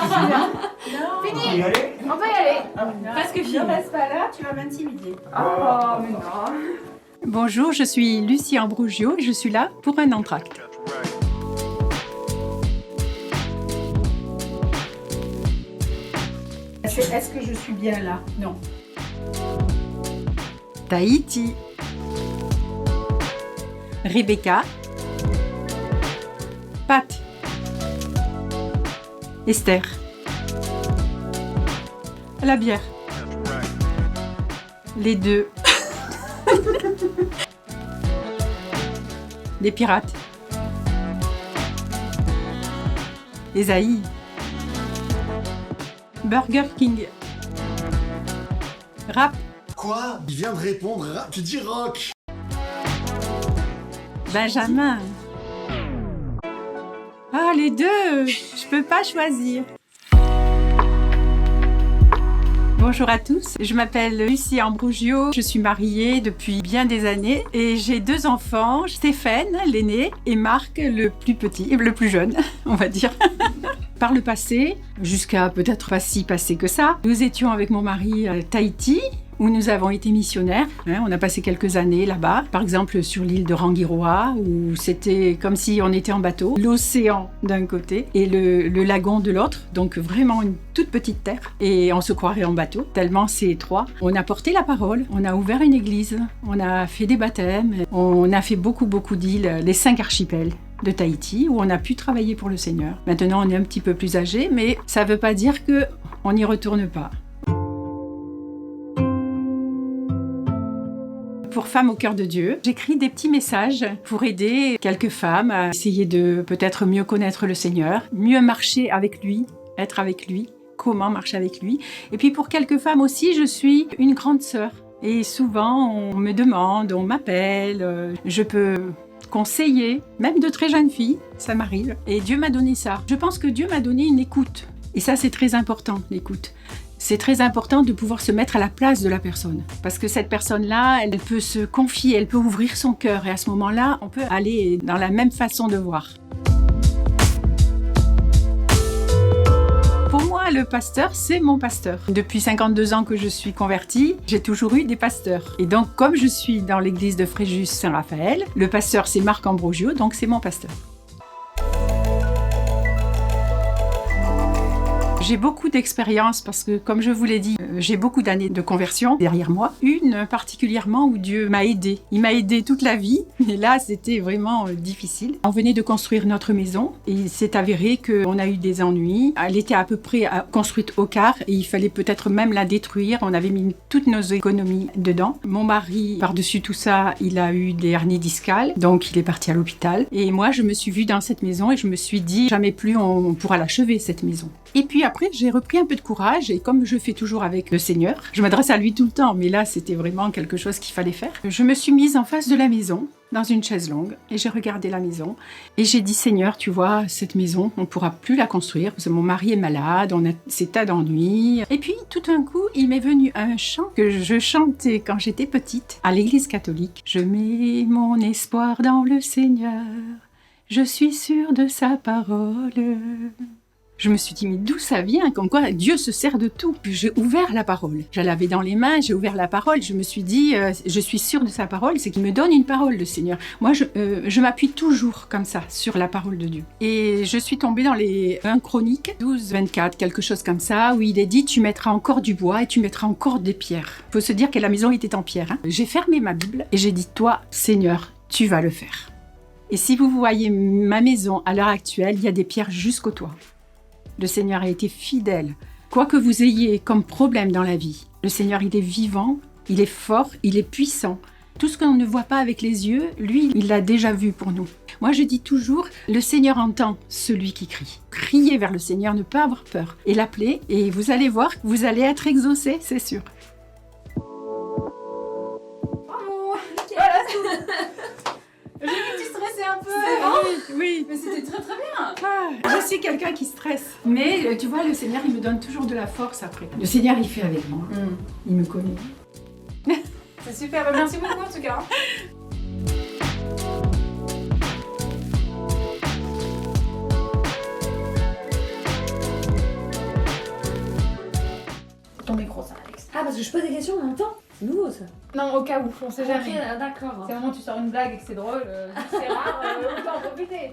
Fini. On peut y aller? On peut y aller. Presque fini. Ne reste pas là, tu vas m'intimider. Oh, mais non. Bonjour, je suis Lucie Ambrogio et je suis là pour un entracte. Est-ce que je suis bien là? Non. Tahiti. Rebecca. Pat. Esther. La bière. Les deux. Les pirates. Esaïe. Burger King. Rap. Quoi? Il vient de répondre, tu dis rock. Benjamin. Ah, les deux. Je peux pas choisir. Bonjour à tous, je m'appelle Lucie Ambrogio, je suis mariée depuis bien des années et j'ai 2 enfants, Stéphane, l'aîné, et Marc, le plus petit, le plus jeune, on va dire. Par le passé, jusqu'à peut-être pas si passé que ça, nous étions avec mon mari à Tahiti, où nous avons été missionnaires. On a passé quelques années là-bas, par exemple sur l'île de Rangiroa, où c'était comme si on était en bateau, l'océan d'un côté et le lagon de l'autre, donc vraiment une toute petite terre. Et on se croirait en bateau, tellement c'est étroit. On a porté la parole, on a ouvert une église, on a fait des baptêmes, on a fait beaucoup d'îles, les 5 archipels de Tahiti, où on a pu travailler pour le Seigneur. Maintenant, on est un petit peu plus âgé, mais ça ne veut pas dire qu'on n'y retourne pas. Pour Femmes au cœur de Dieu, j'écris des petits messages pour aider quelques femmes à essayer de peut-être mieux connaître le Seigneur, mieux marcher avec lui, être avec lui, comment marcher avec lui. Et puis pour quelques femmes aussi, je suis une grande sœur. Et souvent, on me demande, on m'appelle, je peux conseiller, même de très jeunes filles, ça m'arrive. Et Dieu m'a donné ça. Je pense que Dieu m'a donné une écoute. Et ça, c'est très important, l'écoute. C'est très important de pouvoir se mettre à la place de la personne. Parce que cette personne-là, elle peut se confier, elle peut ouvrir son cœur. Et à ce moment-là, on peut aller dans la même façon de voir. Pour moi, le pasteur, c'est mon pasteur. Depuis 52 ans que je suis convertie, j'ai toujours eu des pasteurs. Et donc, comme je suis dans l'église de Fréjus-Saint-Raphaël, le pasteur, c'est Marc Ambrogio, donc c'est mon pasteur. J'ai beaucoup d'expérience parce que, comme je vous l'ai dit, j'ai beaucoup d'années de conversion derrière moi. Une particulièrement où Dieu m'a aidée. Il m'a aidée toute la vie, mais là, c'était vraiment difficile. On venait de construire notre maison et il s'est avéré qu'on a eu des ennuis. Elle était à peu près construite au quart et il fallait peut-être même la détruire. On avait mis toutes nos économies dedans. Mon mari, par-dessus tout ça, il a eu des hernies discales, donc il est parti à l'hôpital. Et moi, je me suis vue dans cette maison et je me suis dit, jamais plus on pourra l'achever, cette maison. Et puis après, j'ai repris un peu de courage et comme je fais toujours avec le Seigneur, je m'adresse à lui tout le temps, mais là, c'était vraiment quelque chose qu'il fallait faire. Je me suis mise en face de la maison, dans une chaise longue, et j'ai regardé la maison. Et j'ai dit, Seigneur, tu vois, cette maison, on ne pourra plus la construire parce que mon mari est malade, on a ces tas d'ennuis. Et puis, tout d'un coup, il m'est venu un chant que je chantais quand j'étais petite à l'église catholique. Je mets mon espoir dans le Seigneur, je suis sûre de sa parole. Je me suis dit, mais d'où ça vient? Comme quoi, Dieu se sert de tout. Puis j'ai ouvert la parole. Je l'avais dans les mains, j'ai ouvert la parole. Je me suis dit, je suis sûre de sa parole, c'est qu'il me donne une parole, le Seigneur. Moi, je m'appuie toujours comme ça sur la parole de Dieu. Et je suis tombée dans les 1 Chroniques 12, 24, quelque chose comme ça, où il est dit, tu mettras encore du bois et tu mettras encore des pierres. Il faut se dire que la maison était en pierre. J'ai fermé ma Bible et j'ai dit, toi, Seigneur, tu vas le faire. Et si vous voyez ma maison à l'heure actuelle, il y a des pierres jusqu'au toit. Le Seigneur a été fidèle. Quoi que vous ayez comme problème dans la vie, le Seigneur, il est vivant, il est fort, il est puissant. Tout ce qu'on ne voit pas avec les yeux, lui, il l'a déjà vu pour nous. Moi, je dis toujours, le Seigneur entend celui qui crie. Criez vers le Seigneur, ne pas avoir peur. Et l'appeler, et vous allez voir, vous allez être exaucés, c'est sûr. Bravo. Voilà, j'ai vu que tu stressais un peu. C'est bon? Oui. Mais c'était très très bien. Je suis quelqu'un qui stresse. Mais tu vois, le Seigneur, il me donne toujours de la force après. Le Seigneur, il fait avec moi. Il me connaît. C'est super, merci beaucoup en tout cas. micro, ça, Alex. Ah, parce que je pose des questions en même temps. C'est nouveau ça. Non, au cas où, on sait jamais. Ok, d'accord. C'est le moment où tu sors une blague et que c'est drôle, c'est rare, autant en profiter.